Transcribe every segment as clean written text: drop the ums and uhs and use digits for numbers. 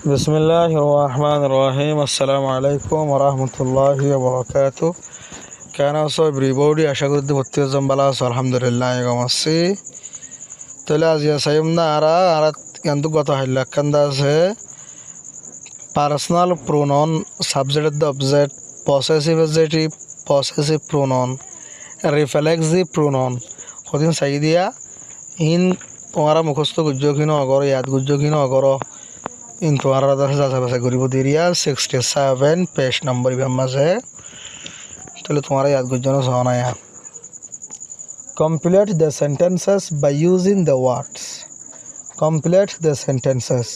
বিসমিল্লাহির রহমানির রহিম। আসসালামু আলাইকুম ওয়া রাহমাতুল্লাহি ওয়া বারাকাতুহু। কেন আছো এভরিবডি? আশা করি ভর্তি হয়ে ভালো আছো। আলহামদুলিল্লাহ আছি। তাহলে আজ সাইম না আর কিন্তু গত হাইলা কান্দা আছে personal pronoun subject the object possessive adjective possessive pronoun reflexive pronoun কদিন চাই দিয়া ইন তোমারা মুখস্থ গুজ্জকিনো অগর ইয়াদ গুজ্জকিনো অগর ইন তোমার যাচা বাছা করিব দিরিয়া 67 পেজ নম্বর ইবার মাঝে তাহলে তোমার ইয়াদ গুজ্জন সহনায়া complete the sentences by using the words. Complete the sentences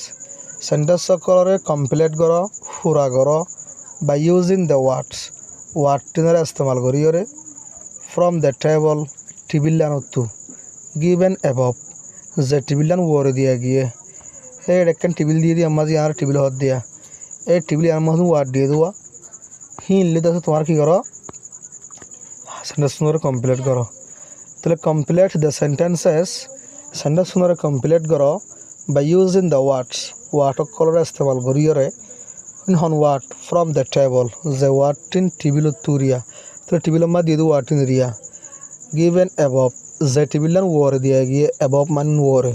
sentence সকলরে কমপ্লিট করো পুরা করো by using the words word টিনের ইস্তেমাল করিয়রে ফ্রম দ্য টেবল টিবিল্লান উত্তু গিভেন অ্যাবভ যে টিবিল্লান ওরে দিয়া গিয়ে এই একখান টেবিল দিয়ে দিই আমার আর টেবিল হাত দিয়া এই টেবিল আর মধ্যে ওয়ার্ড দিয়ে দেওয়া হিনলে তো তোমার কী করো সেন্টেন্স কমপ্লিট করো। তাহলে complete the sentences sentence complete করো by using the words word কলরে ইস্তেমাল করিয়রে হন ওয়ার্ড ফ্রম দ্য টেবল যে ওয়ার্ড টিন টেবিল তুরিয়া তাহলে টেবিলের মা দিয়ে দেবো ওয়ার্ড টিন রিয়া গিভেন অ্যাবভ যে টেবিলান ওরে দিয়া গিয়ে অ্যাবভ মান ওরে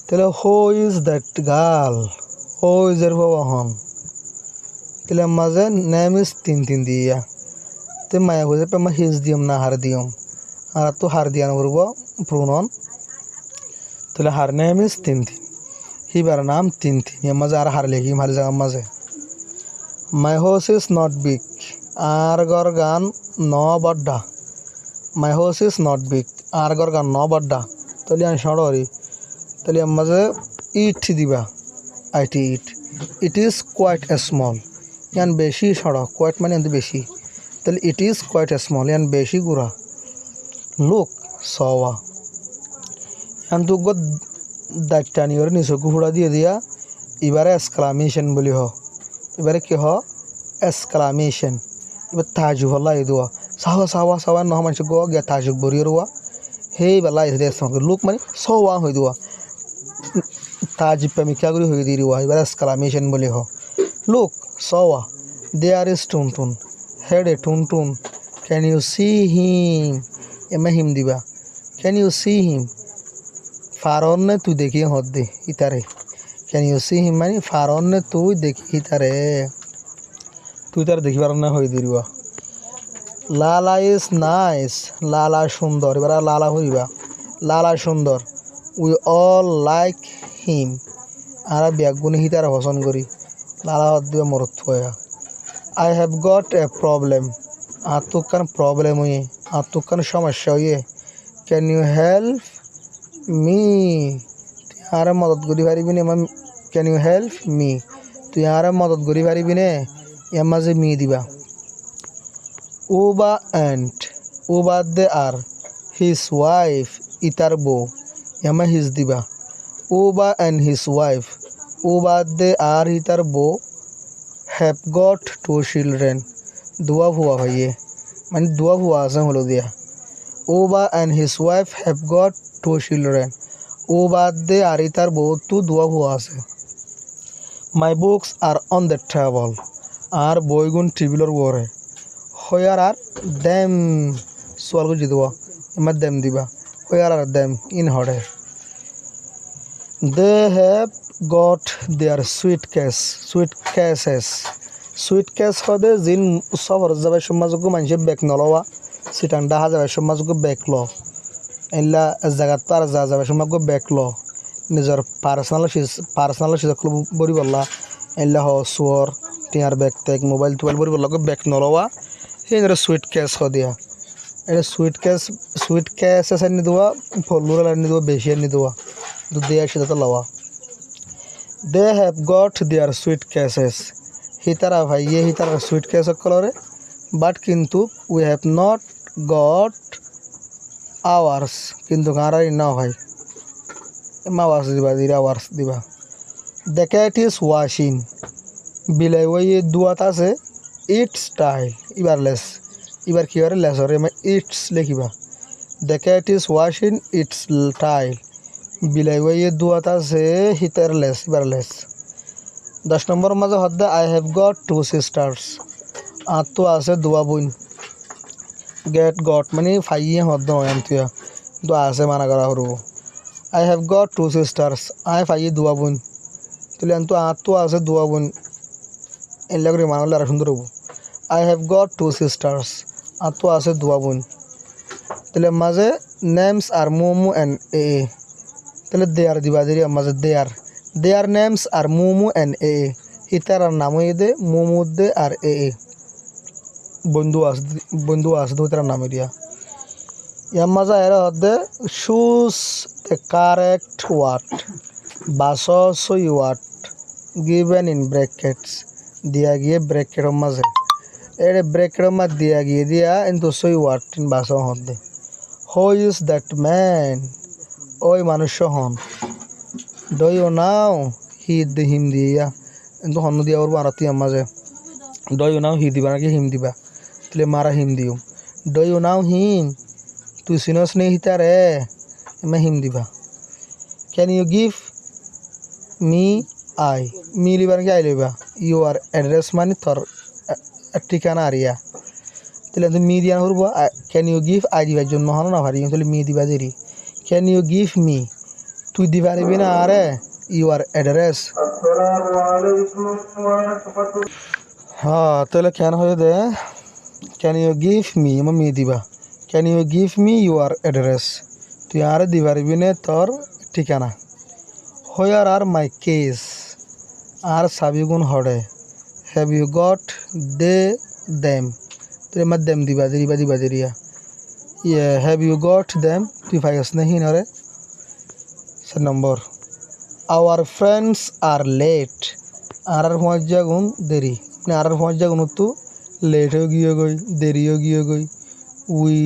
তাহলে who is that girl who is এর হন তাহলে মাঝে নেম ইজ তিন দিয়া তো মায়া হয়ে যাবে হিজ দিয়ম না হার দিয়ম আর তো হার দিয়া করব প্রোনাউন তাহলে হার নেম ইজ তিন হিবার নাম তিন এর মাঝে আর হার লেখি হার জায়গার মাঝে মাই হোস ইজ নট বিগ আর গর গান ন বড্ডা মাই হোস ইজ নট বিগ আর গর গান ন বড্ডা তাহলে আমি সড়ি তাহলে আমার মাঝে ইট দিবা আইটি ইট ইজ কোয়াইট স্মল ইয়ান বেশি সড়ক কোয়াইট মানে কিন্তু বেশি তাহলে ইট ইজ কোয়াইট স্মল ইয়ান বেশি গুড়া লুক সওয়া ইয়ান তো দায়িত্বা নিয়ে নিচে গুড়া দিয়ে দিয়া এবারে এক্সক্লামেশন বলি এবারে কি এক্সক্লামেশন এবার তাজু হল্লা দেওয়া সাওয়া সাওয়া সাওয়া নহ মানুষ গো গিয়া তাজুক বরিয়ে রোয়া সেই বেলা লুক মানে সওয়া হয়ে দেওয়া তাজিব প্রেমিকা করে হয়ে দিয়ে দেওয়া এবার এক্সক্লামেশন বলি লুক সওয়া দেয়ার ইজ টুনটুন হেডে টুনটুন ক্যান ইউ সি হিম এমা হিম দিবা ক্যান ইউ সি হিম ফারন নে তুই দেখি হদ দে ইতারে ক্যান ইউ সি হিম মানে ফারন নে তুই দেখি ইতারে তুই তার দেখিবার না হয়ে দিবা লালা ইজ নাইস লালা সুন্দর এবার লালা হইবা লালা সুন্দর উই অল লাইক হিম আর ব্যাগুনি হিতার পছন্দ করি লালা হদ দিবা মরত হয়ে I have got a problem আর তোর প্রবলেম হইয়ে আর তোর সমস্যা হইয়ে ক্যান ইউ হেল্প মি তুই আর মদত করি পারিবি নে ক্যান ইউ হেল্প মি তুই আর মদত করি পারিবি নে এর মাঝে মি দিবা ও বা অ্যান্ড ও বাদ দে আর হিজ ওয়াইফ ইতার বউ এমা হিজ দিবা ও বা অ্যান্ড হিজ ওয়াইফ ও বাদ দে আর ইতার বউ হ্যাভ গট 2 চিলড্রেন দুয়া ভুয়া ভাইয়ে মানে দুয়া ভুয়া আছে হলো দিয়া ও বা and his wife have got 2 children ও বাদ দে আর ইতার বউ তু দুয়া ভুয়া আছে my books are on the table আর বইগুন টেবিলর ওরে হয়ার আর ড্যাম সোয়াল গুজি দেওয়া এমার ড্যাম দিবা হয়ার আর ড্যাম ইন হরে they have got their suitcase হদে জিন সফর যাবে সমাজকে মানুষের ব্যাগ নলওয়া সিটান ডাহা যাবে সমাজকে ব্যাগ ল এলা জায়গাত আর যা যাবে সমাজকে ব্যাগ ল নিজের পার্সোনাল সুযোগ বরি বললা এলা সুয়র টিয়ার ব্যাগ টেক মোবাইল টোবাইল বরি বললা ব্যাগ নলওয়া সেই সুইট কেস দিয়া এটা সুইট কেস আনি দেওয়া ফলুর আনি দেওয়া বেশি আনি দেওয়া দেওয়া সেটা লওয়া they have got their suitcases হিতারা ভাইয়ে হিতারা সুইট কেস কলরে বাট কিন্তু we have not got ours কিন্তু গাঁরাই না ভাই আওয়ার্স দিবা দিরা আওয়ার্স দিবা দ্য ক্যাট ইজ ওয়াশিং বিলাই ওই দুয়াত আছে ইটস স্টাইল এবার কি করে লেসরে ইটস লিখিবা the cat is washing its tail বিলাই ওই দুয়াত আছে হিতার লেস এবার লেস 10 নম্বর মাঝে হদ্দে আই হ্যাভ গট 2 সিস্টার্স আর তো আছে দুয়া বোন গেট গট মানে ফাইয়ে হদ্দ তুয়া তো আছে মানা করা হরব আই হ্যাভ গট 2 সিস্টার্স আই ফাইয়ে দুয়া বোন তাহলে তো আর তো আছে দুয়া বোন এলা করে মানা হলে আর সুন্দর হবো আই হ্যাভ গট 2 সিস্টার্স আর তো আছে দুয়া বোন তাহলে মাঝে নেমস আর মোমো অ্যান্ড এ তাহলে দেয়ার দিবা দেরি মাঝে their names are Momo and এ ইতার নাম হয়ে দে মোমো দে আর এ বন্ধু আছে তো তার নাম দিয়া ইয়ার মাঝে এরা হদ্দে শুজ দ্য কারেক্ট ওয়ার্ড বাস সই ওয়ার্ড গিভেন ইন ব্র্যাকেটস দিয়া গিয়ে ব্র্যাকেটের মাঝে এর ব্র্যাকেটের মাঝে দিয়া কিন্তু সই ওয়ার্ড বাস হদ্দে হু ইজ দ্যাট ম্যান ওই মানুষ হন ডু ইউ নাও হিম দিয়া কিন্তু হন দিয়া ওর মারাতি মাঝে ডু ইউ নাও হি দিবা নাকি হিম দিবা তাহলে মারা হিম দিও ডু ইউ নাও হিম তুই চিনস নে হিতা রে এমা হিম দিবা ক্যান ইউ গিভ মি আই মি লিবা নাকি আই লিবা ইউ আর অ্যাড্রেস মানে তোর ঠিকানা আরিয়া তাহলে তুমি মি দিয়া করবো ক্যান ইউ গিভ আই দিবার জন্য হন না ভারি তাহলে মি দিবা দেরি ক্যান ইউ গিভ মি তুই দিবা পারবি না আরে ইউ আর অ্যাড্রেস হ্যাঁ তাহলে কেন হয়ে দে ক্যান ইউ গিভ মি আমার মি দিবা can you give me your address তুই আর দিবা পারবি না তোর ঠিকানা হোয়ার আর মাই কেস আর সাবিগুণ হড়ে হ্যাভ ইউ গট দে দেম তুই আমার দেম দিবা দেরিয়া ইয়ে হ্যাভ ইউ গট দেম তুই পাইস না হি নরে 4 নম্বর আওয়ার ফ্রেন্ডস আর লেট আর পৌঁছা গুণ দেরি মানে আর পৌঁছা গুণ তো লেট হয়ে গিয়ে গই দেরিও গিয়ে গই উই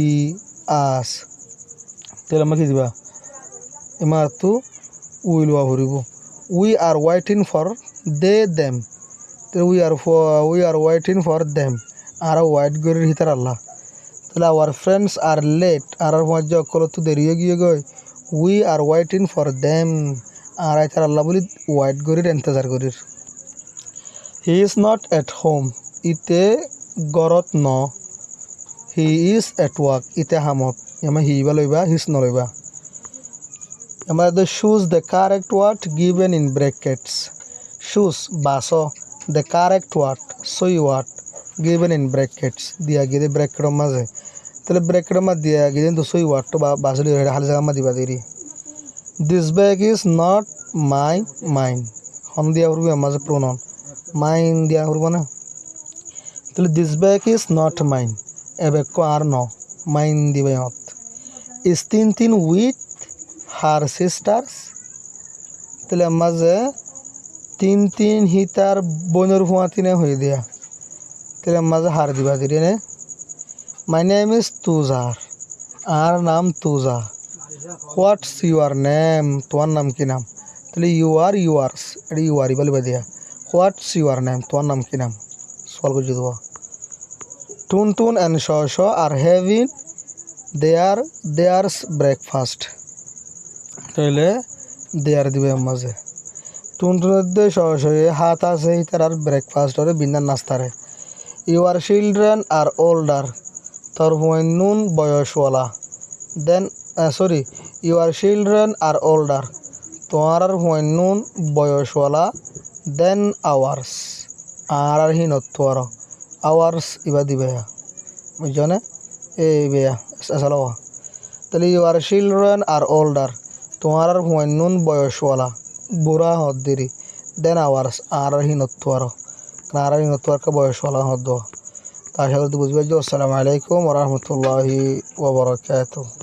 আস তাহলে আমাকে দিবা এমার তো উই লোয়া ভরিব উই আর ওয়াইটিং ফর দে দেম তাহলে we are waiting for them আর ওয়াইট গরির হিতার আল্লাহ তাহলে আওয়ার ফ্রেন্ডস আর লেট আর পৌঁছা অকল তো দেরিও গিয়ে গই we are waiting for them আর আইতার আল্লাহ বলি ওয়াইট গরির এন্তজার গরির he is not at home ইতে গরত ন হি ইজ এট ওয়ার্ক ইতে হামত এমা হিবা লইবা হিস নলইবা এমার the shoes the correct word given in brackets choose বাস দ্য কারেক্ট ওয়ার্ড সই ওয়ার্ড গিভেন ইন ব্র্যাকেটস দিয়া গিয়ে ব্র্যাকেটের মাঝে তাহলে ব্র্যাকেটের মাঝে দিয়া গিয়ে কিন্তু সই ওয়ার্ডটা বাসলি হালি জায়গা মা দিবা দেরি this bag is not mine হন দিয়া করবি মাঝে প্রোনাউন মাইন দিয়া করবো না তাহলে this bag is not mine এ ব্যাগ আর ন মাইন দিবে হত ইজ তিন উইথ হার সিস্টার্স তাহলে মাঝে তিন হিতার বোনের ভুয়া তিনে হয়ে দিয়া তাহলে মাঝে হার দিবা দিলে নে মাই নেম ইজ তুজার আর নাম তুজা হোয়াটস ইউর নেম তোমার নাম কি নাম তাহলে ইউ আর ইউয়ার্স এটা ইউ আর বলবা দিয়া হোয়াটস ইউর নেম তোমার নাম কি নাম সলভ করে দেবো টুন অ্যান্ড শ আর হ্যাভিং দেয়ার্স ব্রেকফাস্ট তাহলে দেয়ার দিবে মাঝে টুনটুনের শ হাত আছে তার আর ব্রেকফাস্ট হরে বিন্দার নাস্তারে ইউর চিলড্রেন আর ওল্ডার তোর নুন বয়সওয়ালা then your children are older তোমার আর নুন বয়সওয়ালা দেন আওয়ার্স আর হিনত আর আওয়ার্স ইবা দিবে বুঝছো না এই বেয়া আসলো তাহলে ইউর চিলড্রেন আর ওল্ডার তোমার আর নুন বয়সওয়ালা বুড়া হদ দেরি দেন আওয়ার্স আর হিনত আর হিনত বয়সওয়ালা হদ তা আশা করি বুঝবে। আসসালামু আলাইকুম ওয়া রাহমাতুল্লাহি ওয়া বারাকাতুহু।